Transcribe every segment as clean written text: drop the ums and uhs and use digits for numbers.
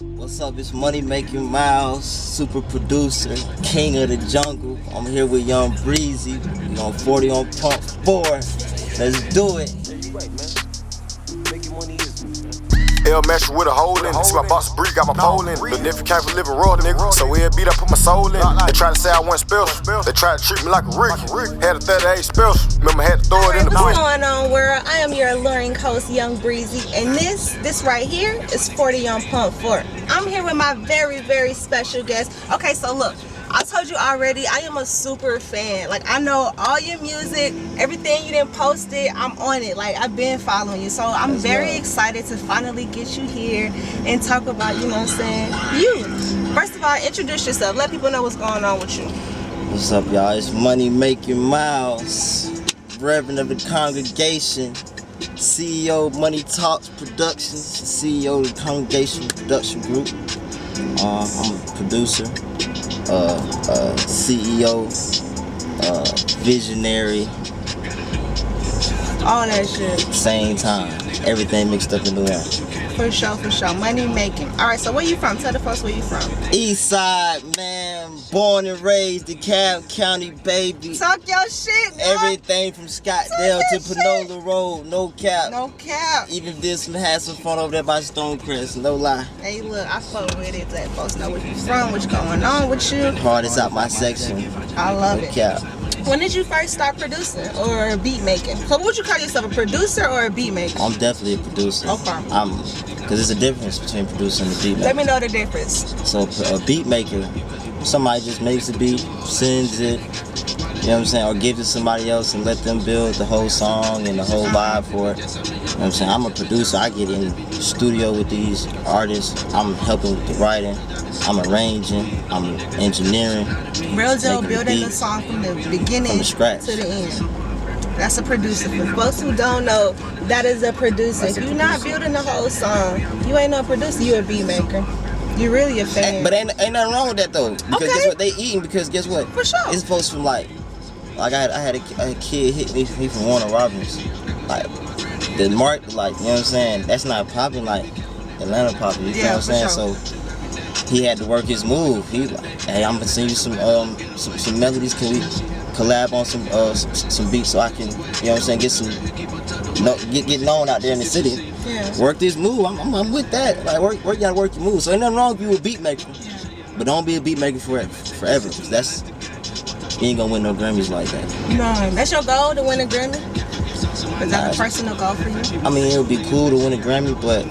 What's up? It's MoneyMakinMyles, super producer, king of the jungle. I'm here with young Breezy. We on 40 on pump 4. Let's do it. L mesh with a hole in it. See my boss Breezy got my pole in it. But if you can't living raw, nigga. So every beat I put my soul in it. They try to say I wasn't special. They try to treat me like a Rick. Had a 38 special. Remember I had to throw it in the What's bush. going on, world? I am your alluring host, Young Breezy, and this right here is 40 on Pump 4. I'm here with my very, very special guest. Okay, so look, I told you already, I am a super fan. Like, I know all your music, everything you done posted, I'm on it. Like, I've been following you. So I'm very excited to finally get you here and talk about, you know what I'm saying, you. First of all, introduce yourself. Let people know what's going on with you. What's up, y'all? It's MoneyMakinMyles, Reverend of the congregation, CEO of Money Talks Productions, CEO of the Congregation Production Group. I'm a producer, CEO, visionary, All that shit. same time. Everything mixed up into one. For sure, for sure. Money making. Alright, so where you from? Tell the folks where you from. East Side, man. Born and raised in DeKalb County, baby. Talk your shit, man. Everything from Scottsdale to Panola Road, no cap. No cap. Even had some fun over there by Stonecrest, no lie. Hey, look, I fuck with it. Let folks know where you from, what's going on with you. Hardest out my section. I love No it. cap. When did you first start producing or beat making? So, would you call yourself a producer or a beat maker? I'm definitely a producer. Okay. Because there's a difference between producing and a beat maker. Let me know the difference. So a beat maker, somebody just makes a beat, sends it, you know what I'm saying, or gives it to somebody else and let them build the whole song and the whole vibe for it. You know what I'm saying? I'm a producer. I get in the studio with these artists. I'm helping with the writing. I'm arranging. I'm engineering. Real deal, making building the the beat song from the beginning from the scratch. to the end. That's a producer. For folks who don't know, that is a producer. If you're not building the whole song, you ain't no producer, you a beat maker. You're really a fan. But ain't nothing wrong with that though. Because guess what? They eating because guess what? For sure. It's folks from I had a kid hit me from Warner Robins. Like the mark, you know what I'm saying? That's not popping like Atlanta popping. You know what I'm saying? Sure. So he had to work his move. He like, hey, I'm gonna send you some melodies. Can we collab on some beats so I can, you know what I'm saying, get known out there in the city. Yeah. Work this move. I'm with that. Like you gotta work your move. So ain't nothing wrong if you a beat maker, but don't be a beat maker forever. Cause you ain't gonna win no Grammys like that. No, that's your goal to win a Grammy? Is that a personal goal for you? I mean, it would be cool to win a Grammy, but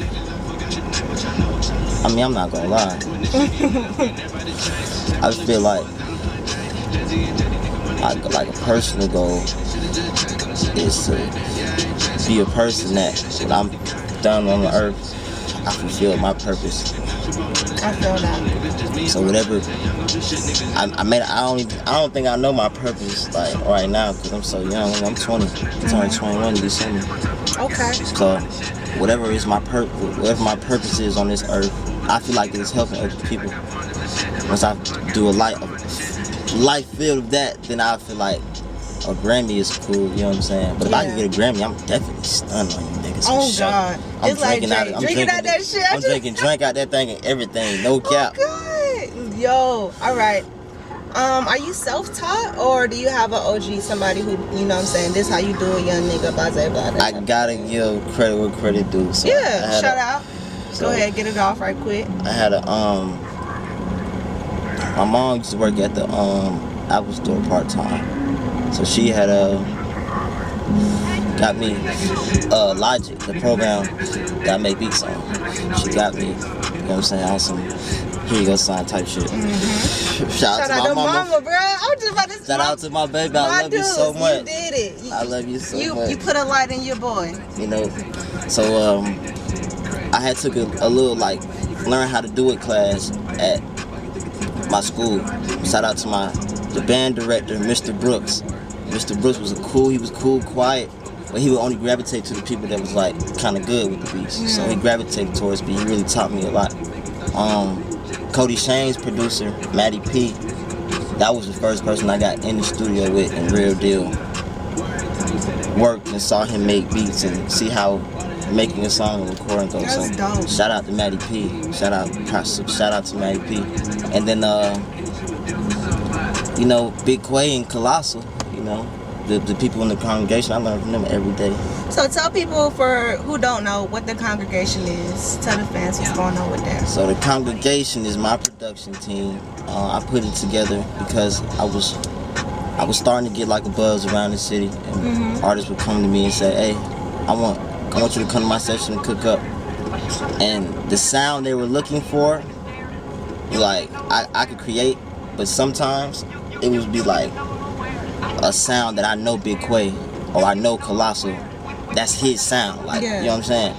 I mean, I'm not gonna lie. I just feel like a personal goal is to be a person that when I'm done on the earth, I fulfill my purpose. I feel that. So whatever, I don't think I know my purpose like right now because I'm so young. I'm 20. I'm turning 21 in December. Okay. So whatever my purpose is on this earth, I feel like it's helping other people. Once I do a life filled of that, then I feel like a Grammy is cool, you know what I'm saying? But if I can get a Grammy, I'm definitely stunned on you niggas. Oh God. It's like drinking out that shit. I'm drinking drink out that thing and everything, no cap. Oh God. Yo, alright. Are you self-taught or do you have an OG, somebody who, you know what I'm saying, this how you do it, young nigga, blah, blah, blah. I gotta give credit where credit due. So yeah, shout out. Go ahead, get it off right quick. I had my mom used to work at the Apple store part-time. So she had got me Logic, the program that I make beats on. She got me, you know what I'm saying, on some here you go sign type shit. Shout out to my mama, bro. I'm just about to shout out to my baby. I love you so much. You did it. I love you so much. You put a light in your boy. You know, so I had took a little learn how to do it class at my school. Shout out to the band director, Mr. Brooks. Mr. Brooks he was cool, quiet, but he would only gravitate to the people that was kind of good with the beats. So he gravitated towards me. He really taught me a lot. Cody Shane's producer, Matty P, that was the first person I got in the studio with in real deal. Worked and saw him make beats and see how making a song and recording though. That's So dope. shout out to Maddie P. Shout out to Maddie P. And then you know, Big Quay and Colossal, you know, the people in the congregation, I learn from them every day. So tell people who don't know what the congregation is. Tell the fans what's going on with that. So the congregation is my production team. I put it together because I was starting to get like a buzz around the city, and artists would come to me and say, "Hey, I want you to come to my session and cook up." And the sound they were looking for, like I could create, but sometimes it would be like a sound that I know Big Quay or I know Colossal. That's his sound, like, Yeah. you know what I'm saying?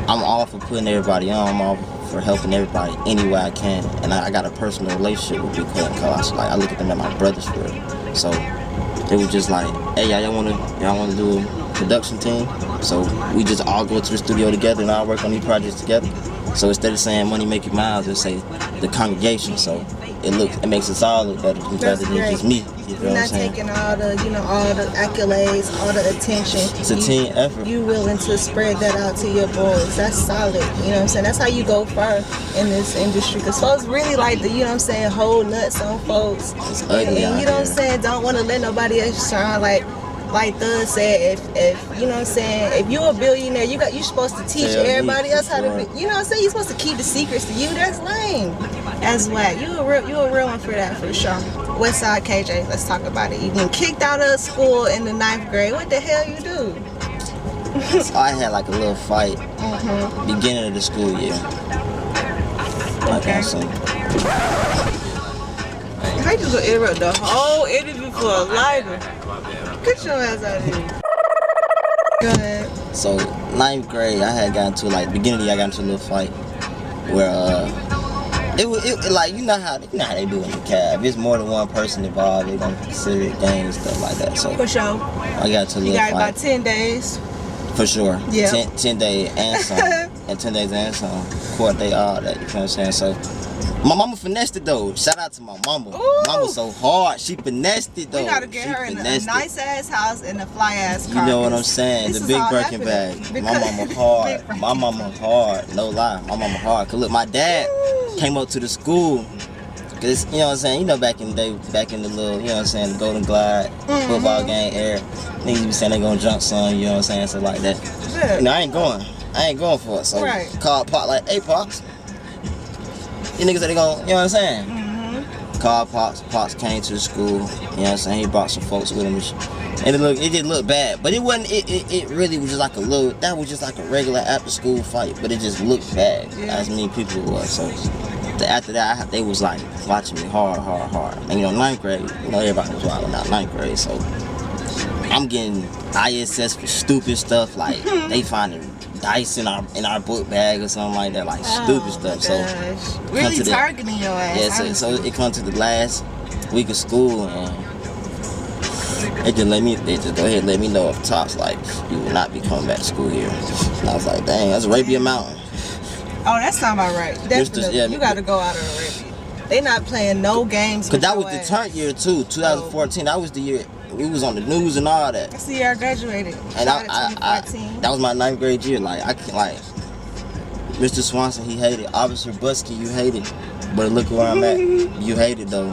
I'm all for putting everybody on. I'm all for helping everybody any way I can. And I got a personal relationship with Big Quay and Colossal. Like, I look at them as my brothers for real. So they were just like, hey, y'all wanna do a production team? So we just all go to the studio together and all work on these projects together. So instead of saying MoneyMakinMyles, just say the congregation. So it makes us all look better than just me. You You're not taking all the accolades, all the attention. It's a team effort. You willing to spread that out to your boys. That's solid. You know what I'm saying? That's how you go far in this industry. Because folks really like to, you know what I'm saying, hold nuts on folks. It's ugly and out you know what I'm here. saying? Don't want to let nobody else shine like Thug said, if you know what I'm saying, if you're a billionaire, you're supposed to teach Tell me, everybody else how to right. be. You know what I'm saying? You're supposed to keep the secrets to you. That's lame. That's whack. You a real one for that, for sure. Westside KJ, let's talk about it. You been kicked out of school in the 9th grade. What the hell you do? So I had like a little fight beginning of the school year. Like I said. I just gonna interrupt the whole interview for a lighter. Get your ass out of here. Go ahead. So 9th grade, I had gotten to like beginning of the year, I got into a little fight where it like you know how they do in the cab. If it's more than one person involved, they're gonna consider it gangs, stuff like that. So For sure. I got to a You little got fight. about 10 days. For sure. Yeah. 10 days and some. And 10 days and some. Court day, all that. You know what I'm saying? So my mama finessed it though. Shout out to my mama. Ooh. Mama so hard. She finessed it though. We gotta get her in a finessed it. nice ass house and a fly ass car. You know what I'm saying? This The is big all Birkin happening bag. My because- mama hard. Big Birkin. My mama hard. No lie. My mama hard. Cause look, my dad came up to the school. Cause you know what I'm saying? You know back in the day, back in the little, you know what I'm saying, the Golden Glide, football game era. Niggas be saying they gonna jump son, you know what I'm saying? So like that. Yeah. You know, I ain't going for it. So Right. called Pop like, hey Pops. You niggas said they gonna, you know what I'm saying? Called Pops came to the school, you know what I'm saying? He brought some folks with him. And it did look bad. But it wasn't, it really was just like that was just like a regular after school fight. But it just looked bad, as many people it was. So after that, they was like watching me hard. And you know, 9th grade, you know, everybody was wilding out 9th grade. So I'm getting ISS for stupid stuff, like they finding dice in our book bag or something like that, like stupid stuff. So really to the- targeting your ass. yeah, so it comes to the last week of school and they just go ahead and let me know if Tops like you will not be coming back to school here. And I was like, dang, that's Arabia Mountain. Oh, that sound about right. Definitely. yeah, You gotta go out of Arabia. They not playing no games. Cause with that your was the ass. turn year too, 2014. That was the year we was on the news and all that. That's the year I graduated. And I 2014. that was my 9th grade year. Like I can't, like Mr. Swanson, he hated. Officer Busky, you hated. But look where I'm at. You hated though.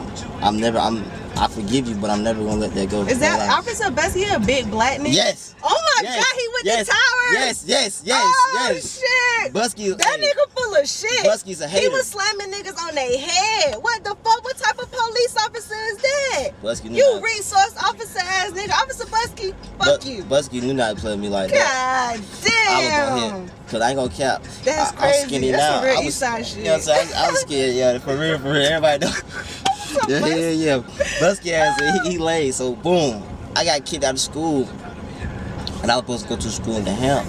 I forgive you, but I'm never gonna let that go. Is that Officer Bessie a big black nigga? Yes. Oh my Yes. God, he with Yes. the towers. Yes. Oh shit. Busky, That nigga full of shit. Busky's a hater. He was slamming niggas on their head. What the fuck? What type of police officer is that? Busky knew You not- resource officer ass nigga. Officer Busky, fuck you. Busky knew not to play with me like that. God I was damn. gonna hit. Cause I ain't gonna cap. That's I'm crazy. skinny That's now. some real I was, East Side shit. You know what I'm saying? I was scared, yeah. For real. Everybody know. Yeah. Busky ass, he laid. So boom, I got kicked out of school, and I was supposed to go to school in the Ham.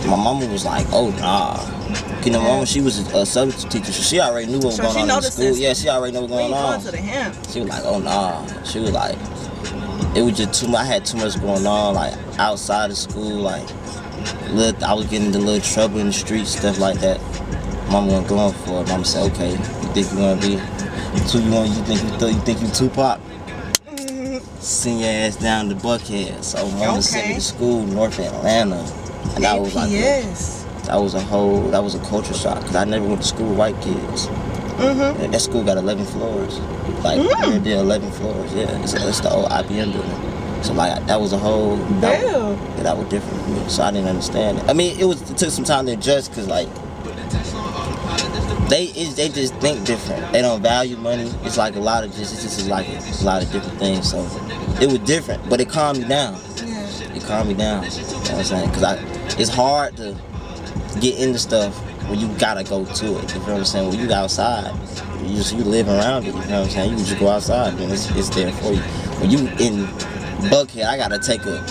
My mama was like, "Oh nah." You know, my mama, she was a substitute teacher, so she already knew what was So going she on know in the school. system. Yeah, she already knew what was We going ain't on. going to the him. She was like, "Oh nah." She was like, it was just too much. I had too much going on, like outside of school. Like, I was getting into little trouble in the streets, stuff like that. Mama wasn't going for it. Mama said, "Okay, you think you want to be? You think you Tupac? Send your ass down to Buckhead." So mama sent me Okay. to school, North Atlanta. And that was like that was a culture shock because I never went to school with white kids. And that school got 11 floors. Like it did 11 floors. Yeah, it's the old IBM building. So like that was a whole that was different for me. So I didn't understand it. I mean, it took some time to adjust because like they just think different. They don't value money. It's like a lot of different things. So it was different, but it calmed me down. It calmed me down. You know what I'm saying? Because it's hard to get into stuff when you gotta go to it. You know what I'm saying? When you outside, you live around it. You know what I'm saying? You just go outside and it's there for you. When you in Buckhead, I gotta take an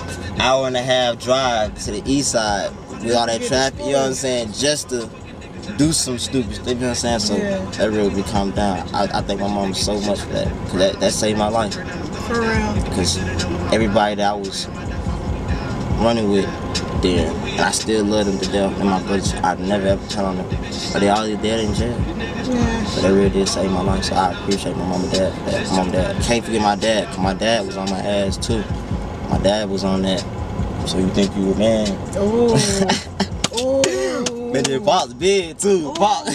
hour and a half drive to the east side with all that traffic. You know what I'm saying? Just to do some stupid stuff. You know what I'm saying? So that really calmed down. I thank my mom so much for that. Because that saved my life. For real. Because everybody that I was running with there, and I still love them to death. And my brothers, I'd never ever tell on them. But they all dead in jail. So that really did save my life. So I appreciate my mom and dad. Can't forget my dad, because my dad was on my ass too. My dad was on that. So you think you a man? Ooh. Man, your Pop's big too. Pop.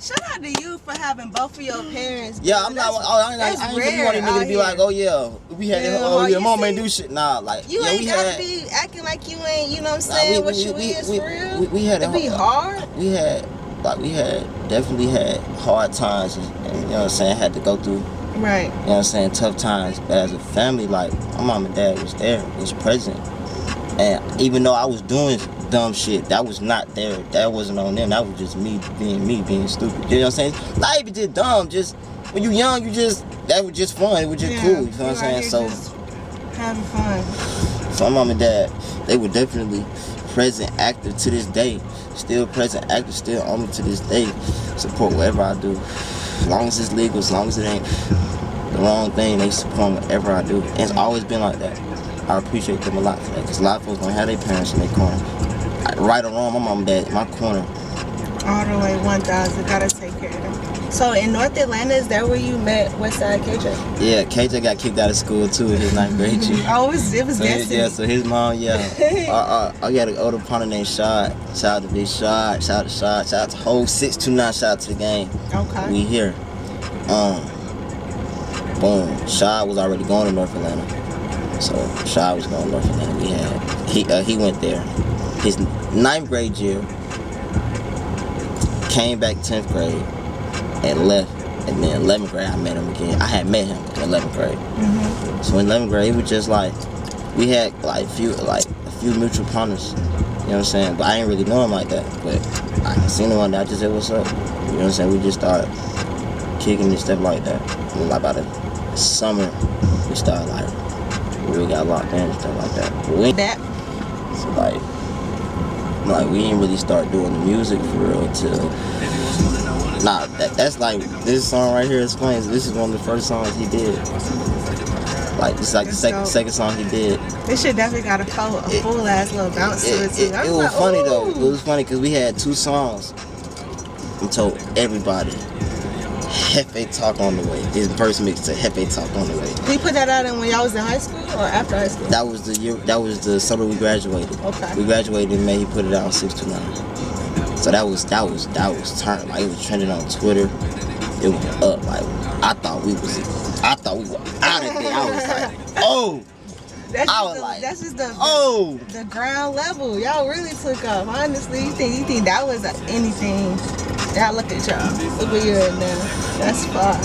Shout out to you for having both of your parents. Yeah, I ain't really want a nigga to be like, oh yeah, we had mom ain't do shit. Nah, like you ain't gotta be acting like you ain't, you know what I'm saying, what you is for real. We had it be hard. We definitely had hard times, and you know what I'm saying, had to go through. Right. You know what I'm saying, tough times. But as a family, like my mom and dad was there, was present. And even though I was doing dumb shit, that was not there. That wasn't on them. That was just me, being stupid. You know what I'm saying? Not even just dumb, just when you young, that was just fun. It was just cool. You know what I'm saying? So having fun. So my mom and dad, they were definitely present, active to this day. Still present, active, still on me to this day. Support whatever I do. As long as it's legal, as long as it ain't the wrong thing, they support whatever I do. And it's always been like that. I appreciate them a lot for that, because a lot of folks don't have their parents in their corner. Right or wrong, my mom and dad in my corner. All the way 1,000, gotta take care of them. So in North Atlanta, is that where you met Westside KJ? Yeah, KJ got kicked out of school too in his 9th grade year. Oh, it was destiny. Yeah, so his mom, I got an older partner named Shad. Shout out to Big Shad, shout out to Shad, shout out to whole 629, shout out to the game. Okay. We here. Boom. Shad was already going to North Atlanta. So Shad was going to North Atlanta. He went there. His 9th grade year, came back 10th grade, and left. And then 11th grade, I met him again. I had met him in 11th grade. So in 11th grade, it was just like, we had like a few mutual partners. You know what I'm saying? But I didn't really know him like that. But I seen him one day, I just said, what's up? You know what I'm saying? We just started kicking and stuff like that. And like by the summer, we started like, we got locked in and stuff like that. But so like we didn't really start doing the music for real till that's like this song right here explains. This is one of the first songs he did. Like this is like the second song he did. This shit definitely got a full ass little bounce to it too. It was funny though. It was funny because we had 2 songs. We told everybody, Hefe Talk on the way. His first mix to Hefe Talk on the way. Did you put that out when y'all was in high school or after high school? That was the year. That was the summer we graduated. Okay. We graduated in May. He put it out on 629. So that was turned. Like it was trending on Twitter. It was up. Like I thought we were out of there. I was like, oh. That's just the ground level. Y'all really took off. Honestly, you think that was anything? Y'all look at y'all. Look where you're at now. That's far.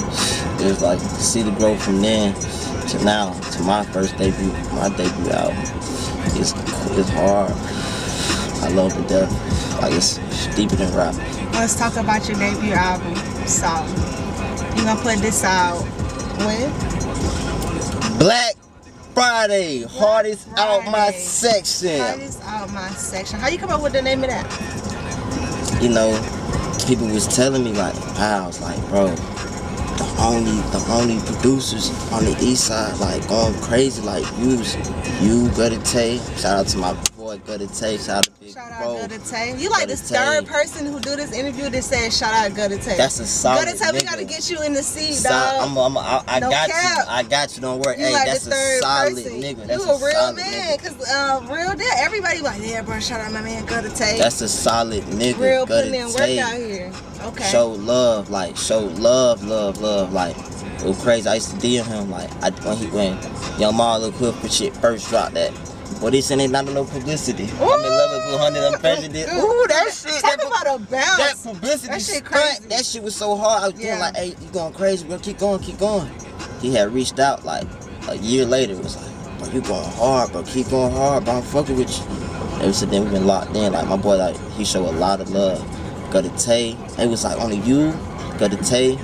It was like to see the growth from then to now to my first debut. My debut album. It's hard. I love it to death. Like it's deeper than rap. Let's talk about your debut album. So you gonna put this out when? Black Friday, hardest out my section. Hardest out my section. How you come up with the name of that? You know, people was telling me like, I was like, bro, the only producers on the east side like going crazy like you, Brother Tay. Shout out to my boy boy Gutter Tay. Shout out to Big Shout out Bro. Gutter Tay. You like the third person who do this interview that said shout out Gutter Tay. That's a solid Gutter Tay, nigga. we gotta get you in the seat, dog. I No got cap. you. I got you. Don't worry. You Hey, like that's the third a solid person. nigga. That's You a real solid man, nigga. cause real deal. Everybody like, yeah, bro. Shout out my man Gutter Tay. That's a solid nigga. Real Gutter putting in work Tay. out here. Okay. Show love, like show love. Like it was crazy. I used to DM him like when Young Ma Lil Quiff shit first dropped that. Well, they saying they not no publicity. I'm in love with 200 I'm president. Ooh, that shit. Talk about a bounce. That publicity That shit stunt, crazy. that shit was so hard. I was doing like, hey, you going crazy, bro. Keep going. He had reached out like a year later. It was like, bro, you going hard, bro. Keep going hard, bro. I'm fucking with you. Ever since then, we've been locked in. Like, my boy, like, he showed a lot of love. Gutter Tay. It was like, only you, Gutter Tay.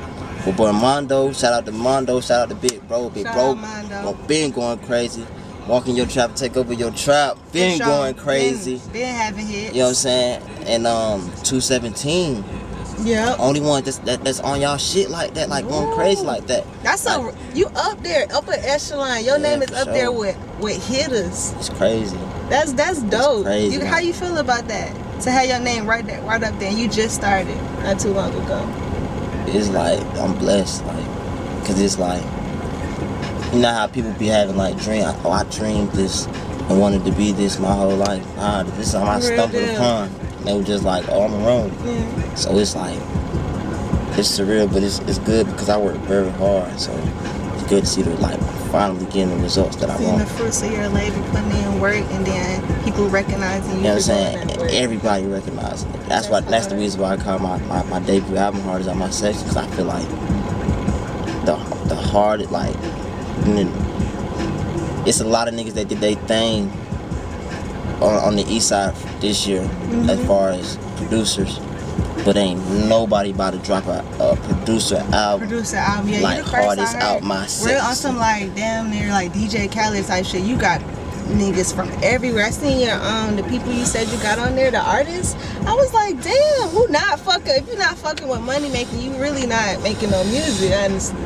Well, boy, Mondo. Shout out to Mondo. Shout out to Big Bro. Big Shout Bro. out Mondo. Been going crazy. Walking your trap, take over your trap. Been going crazy. Been having hits. You know what I'm saying? And 217. Yeah. Only one that's on y'all shit like that, like going crazy like that. That's like, you up there, upper echelon. Your name is for up there sure. with hitters. It's crazy. That's dope. crazy, How you feel about that? To have your name right up there, and you just started not too long ago. It's like I'm blessed, like, cause it's like, you know how people be having like dream. Oh, I dreamed this and wanted to be this my whole life. This is something I stumbled upon. And they were just like, oh, I'm wrong. Yeah. So it's like, it's surreal, but it's good because I work very hard. So it's good to see the like finally getting the results that I Seeing want. the fruits of your labor, putting in work, and then people recognizing you. You know what I'm for doing saying? that work. Everybody recognizes it. That's the reason why I call my debut album Hard As On My Section, because I feel like the hard, like, it's a lot of niggas that did their thing on the east side this year, as far as producers, but ain't nobody about to drop a producer album. Yeah, like you the first Hardest I heard. Out My Real Section. on some like damn near like DJ Khaled type shit. You got niggas from everywhere. I seen your the people you said you got on there, the artists. I was like, damn, who not fucking? If you not fucking with money making, you really not making no music, honestly.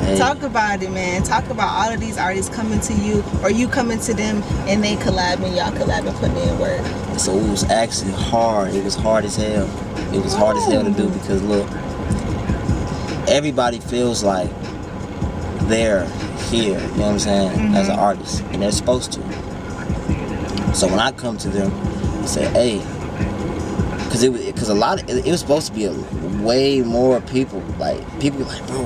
Hey. Talk about it, man. Talk about all of these artists coming to you, or you coming to them, and they collabing, y'all collabing, putting in work. So it was actually hard. It was hard as hell. It was hard as hell to do because look, everybody feels like they're here, you know what I'm saying, as an artist, and they're supposed to. So when I come to them and say, hey, because it was supposed to be way more people. Like, people be like, bro,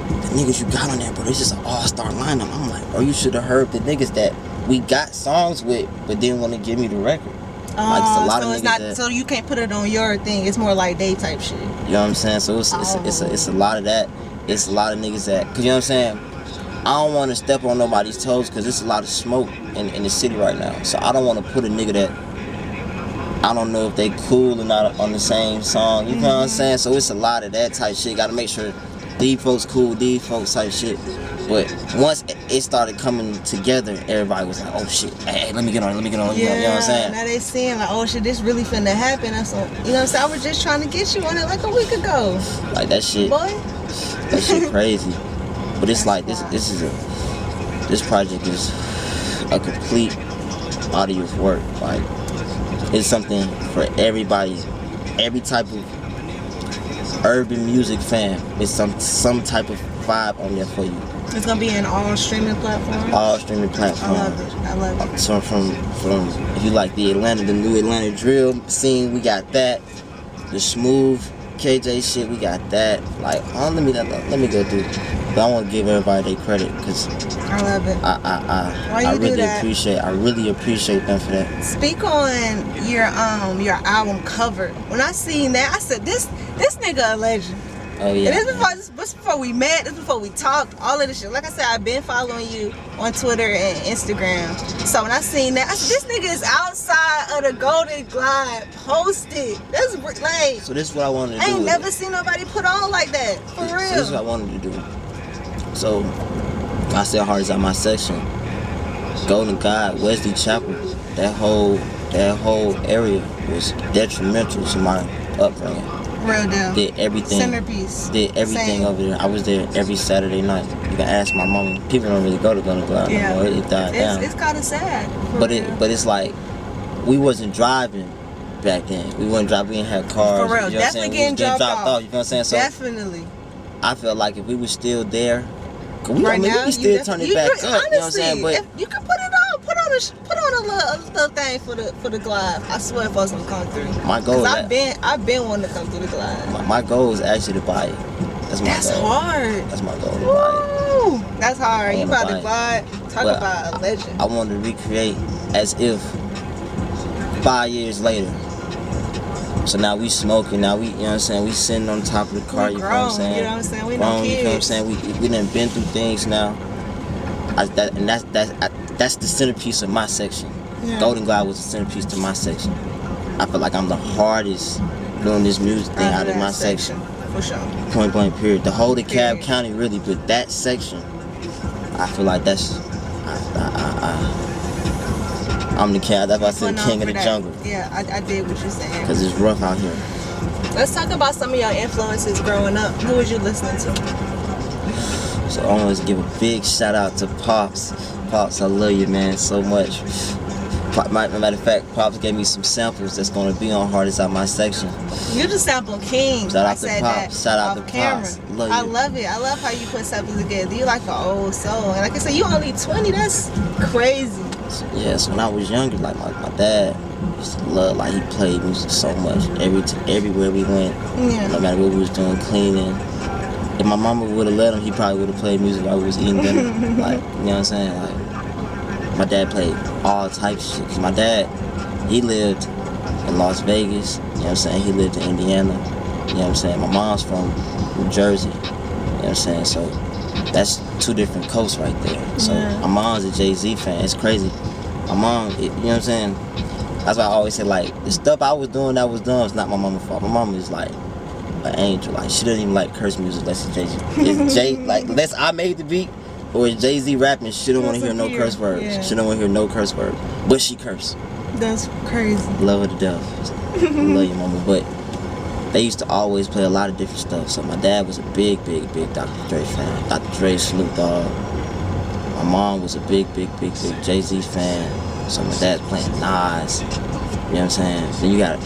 the niggas you got on there, bro, it's just an all-star lineup. I'm like, bro, you should have heard the niggas that we got songs with, but didn't want to give me the record. Like, it's a lot of niggas so you can't put it on your thing. It's more like they type shit. You know what I'm saying? So it's a lot of that. It's a lot of niggas that, cause you know what I'm saying? I don't want to step on nobody's toes because there's a lot of smoke in the city right now. So I don't want to put a nigga that I don't know if they cool or not on the same song. You know what I'm saying? So it's a lot of that type shit. Got to make sure these folks cool, these folks type shit. But once it started coming together, everybody was like, oh shit, hey, let me get on, Yeah, you know what I'm saying? Now they seeing like, oh shit, this really finna happen or something. You know what I'm saying? I was just trying to get you on it like a week ago. Like that shit. Boy. That shit crazy. But it's like this project is a complete body of work. Like, it's something for everybody, every type of urban music fan. It's some type of vibe on there for you. It's gonna be in all streaming platforms. All streaming platforms. I love it. So from if you like the new Atlanta drill scene, we got that. The smooth KJ shit, we got that. Like, let me go through. But I want to give everybody their credit because I love it. I really appreciate them for that. Speak on your album cover. When I seen that, I said this nigga a legend. Oh yeah. And this before we met, this before we talked, all of this shit. Like I said, I've been following you on Twitter and Instagram. So when I seen that, I said, this nigga is outside of the Golden Glide posted. That's like. So this is what I wanted to do. I ain't never seen nobody put on like that. For real. So this is what I wanted to do. So I said Hard As On My Section, Golden Glide, Wesley Chapel, that whole area was detrimental to my upbringing. Real deal. Did everything. Centerpiece. Did everything over there. I was there every Saturday night. You can ask my mom. People don't really go to Golden Glide anymore. It died down. It's kind of sad. But it's like we wasn't driving back then. We wasn't driving. We didn't have cars. For real, you know definitely getting dropped off. You know what I'm saying? So definitely. I felt like if we were still there, we now, can still turn it back up. Honestly, you know what I'm saying? But you can put it on. Put on a little thing for the glide. I swear, folks gonna come through. My goal. Cause I've been wanting to come through the glide. My goal is actually to buy it. That's my goal. Hard. That's my goal, to buy it. That's hard. You about to glide. Talk about a legend. I want to recreate as if 5 years later. So now we smoking. Now we, you know what I'm saying? We sitting on top of the car. You know what I'm saying? You know what I'm saying? We no kids. You know what I'm saying? We done been through things now. That's the centerpiece of my section. Yeah. Golden Glide was the centerpiece to my section. I feel like I'm the hardest doing this music thing out of my section. For sure. Point blank period. The whole DeKalb County really, but that section, I feel like that's I'm the king. That's why I said king of the jungle. Yeah, I did what you're saying. Because it's rough out here. Let's talk about some of your influences growing up. Who was you listening to? So I want to give a big shout out to Pops. Pops, I love you, man, so much. Matter of fact, Pops gave me some samples that's going to be on Hardest Out my section. You just sample King. Shout out to Pops. Shout out to Pops. I love it. I love how you put samples together. You like an old soul. And like I said, you only 20. That's crazy. Yeah, so when I was younger, like my dad used to love, like he played music so much. Everywhere we went, no matter what we was doing, cleaning. If my mama would have let him, he probably would have played music while we was eating dinner. Like, you know what I'm saying? Like, my dad played all types of shit. Cause my dad, he lived in Las Vegas. You know what I'm saying? He lived in Indiana. You know what I'm saying? My mom's from New Jersey. You know what I'm saying? So that's two different coasts right there. So my mom's a Jay-Z fan. It's crazy. My mom, you know what I'm saying? That's why I always say, like, the stuff I was doing that was done was not my mama's fault. My mama is like an angel. Like, she doesn't even like curse music unless it's Jay-Z. It's Jay, like, unless I made the beat or it's Jay-Z rapping, she don't want to hear no curse words. Yeah. She don't want to hear no curse words. But she cursed. That's crazy. Love her to death. Love you, mama. But they used to always play a lot of different stuff. So my dad was a big Dr. Dre fan. Dr. Dre, Snoop Dogg. My mom was a big Jay-Z fan. So my dad's playing Nas. You know what I'm saying? Then you got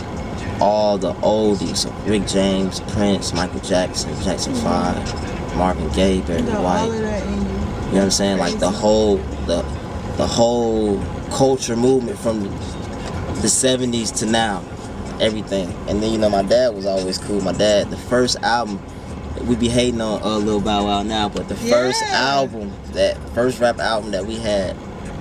all the oldies. So Rick James, Prince, Michael Jackson, Jackson 5, Marvin Gaye, Barry White. All of that in you. You know what I'm saying? Like the whole culture movement from the 70s to now. Everything. And then, you know, my dad was always cool. My dad, the first album, we be hating on Lil Bow Wow now, but the first album, that first rap album that we had,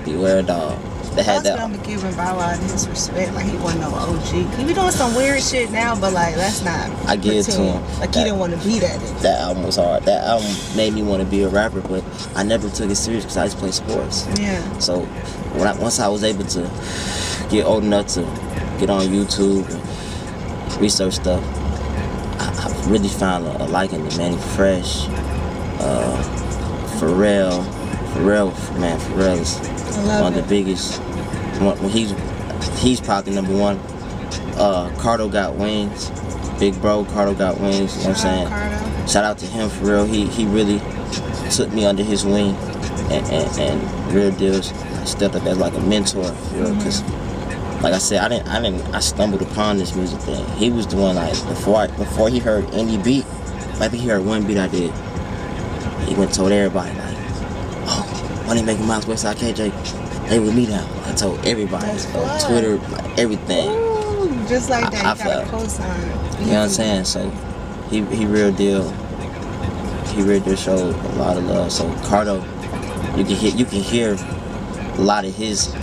Beware Dog, that had that. I'm giving Bow Wow his respect, like he wasn't no OG. He be doing some weird shit now, but like that's not. I give it to him. Like he didn't want to be that. That album was hard. That album made me want to be a rapper, but I never took it serious because I used to play sports. Yeah. So once I was able to get old enough to get on YouTube and research stuff, I really found a liking to Manny Fresh, Pharrell is one of the biggest. He's probably number one. Cardo Got Wings, big bro. Cardo Got Wings. You know what I'm saying? Shout out to him for real. He really took me under his wing and real deals. I stepped up as like a mentor for real, because like I said, I stumbled upon this music thing. He was doing like before he heard any beat. I think he heard one beat I did. He went and told everybody like, "Oh, MoneyMakinMyles, Westside KJ, they with me now." I told everybody on Twitter, like everything. Ooh, just like that. You got a cosign. You know what I'm saying? So he real deal. He real deal showed a lot of love. So Cardo, you can hear a lot of his.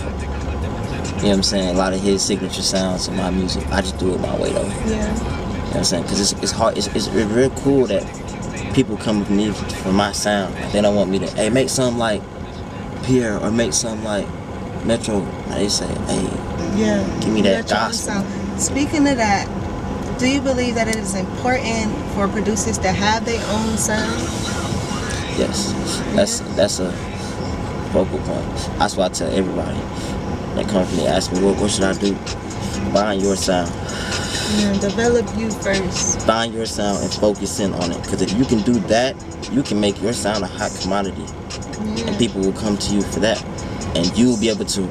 You know what I'm saying? A lot of his signature sounds in my music. I just do it my way though. Yeah. You know what I'm saying? Because it's hard. It's real cool that people come with me for my sound. Like, they don't want me to, hey, make something like Pierre or make something like Metro. They say, hey, give me that gospel. Speaking of that, do you believe that it is important for producers to have their own sound? Yes. That's a focal point. That's why I tell everybody that comes to me, ask me, what should I do? Find your sound. Yeah, develop you first. Find your sound and focus in on it. Because if you can do that, you can make your sound a hot commodity. And people will come to you for that. And you will be able to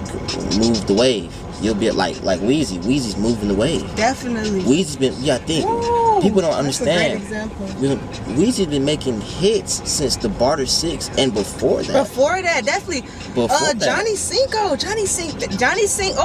move the wave. You you'll be like Wheezy. Wheezy's moving away. Definitely. Wheezy's been, I think people don't understand. Wheezy's been making hits since the Barter 6 and before that. Definitely. Before Johnny Cinco. Johnny Cinco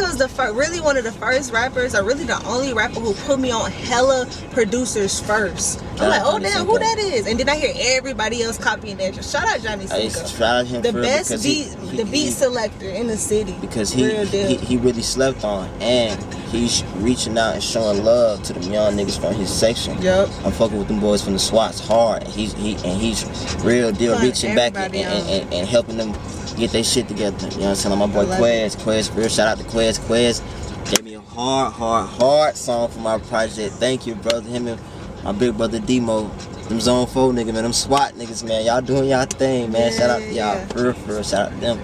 is really one of the first rappers, or really the only rapper who put me on hella producers first. I'm like, oh damn, who that is? And then I hear everybody else copying that. Shout out Johnny Cinco. Shout out him, the best beat selector in the city. Because he really slept on, and he's reaching out and showing love to them young niggas from his section. Yep. I'm fucking with them boys from the SWATs hard. He's real deal reaching back and helping them get their shit together. You know what I'm saying? My boy Quez, real shout out to Quez. Quez gave me a hard song for my project. Thank you, brother. Him and my big brother Demo. Them Zone 4 niggas, man. Them SWAT niggas, man. Y'all doing y'all thing, man. Shout out to y'all. For real. Shout out to them.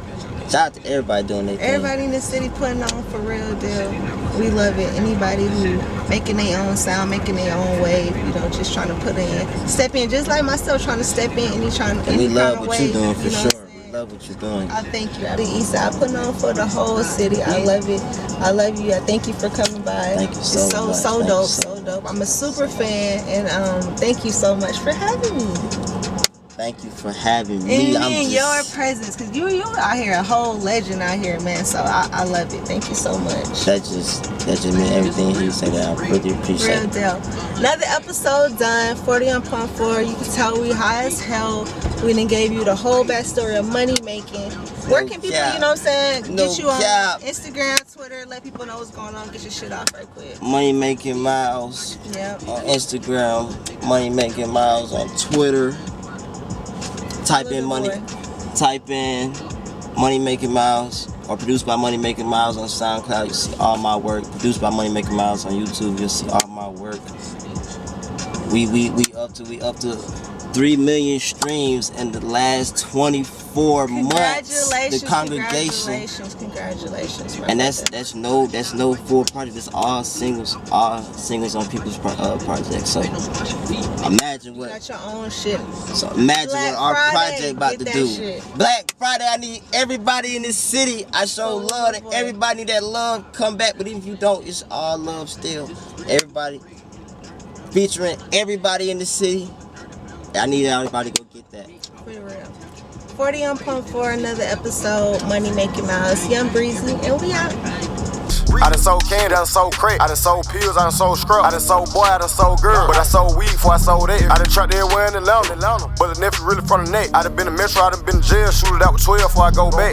Shout out to everybody doing their thing. Everybody in the city putting on for real deal. We love it. Anybody who making their own sound, making their own wave, just trying to put in, step in, just like myself trying to step in and we love what you're doing for sure. We love what you're doing. I thank you. The East Side putting on for the whole city. I love it. I love you. I thank you for coming by. Thank you so much. It's so dope, so dope. I'm a super fan, and thank you so much for having me. Thank you for having me. And your presence, because you out here a whole legend out here, man. So I love it. Thank you so much. That just means everything he said. That I really appreciate. Real deal. Another episode done. 40 on Pump 4. You can tell we high as hell. We done gave you the whole backstory of money making. Where can people, get you on Instagram, Twitter, let people know what's going on, get your shit off right quick. MoneyMakinMyles. Yep. On Instagram, MoneyMakinMyles on Twitter. Type in MoneyMakinMyles or produced by MoneyMakinMyles on SoundCloud. You see all my work. Produced by MoneyMakinMyles on YouTube. You'll see all my work. We up to 3 million streams in the last 24 months. The congregation. Congratulations. And that's no full project. It's all singles on people's projects. So imagine what. You got your own shit. So imagine Black what our Friday, project about to do. Shit. Black Friday, I need everybody in this city. I show love to everybody. That love come back, but even if you don't, it's all love still. Everybody featuring everybody in the city. I need everybody to go get that. For real. 40 on Pump 4, another episode. MoneyMakinMyles, Young Breezy, and we out. I done sold candy, I done sold crack, I done sold pills, I done sold scrub, I done sold boy, I done sold girl, but I sold weed before I sold that. I done trapped everywhere in Atlanta, but the nephew really from the neck. I done been to Metro, I done been to jail, shoot it out with 12 before I go back.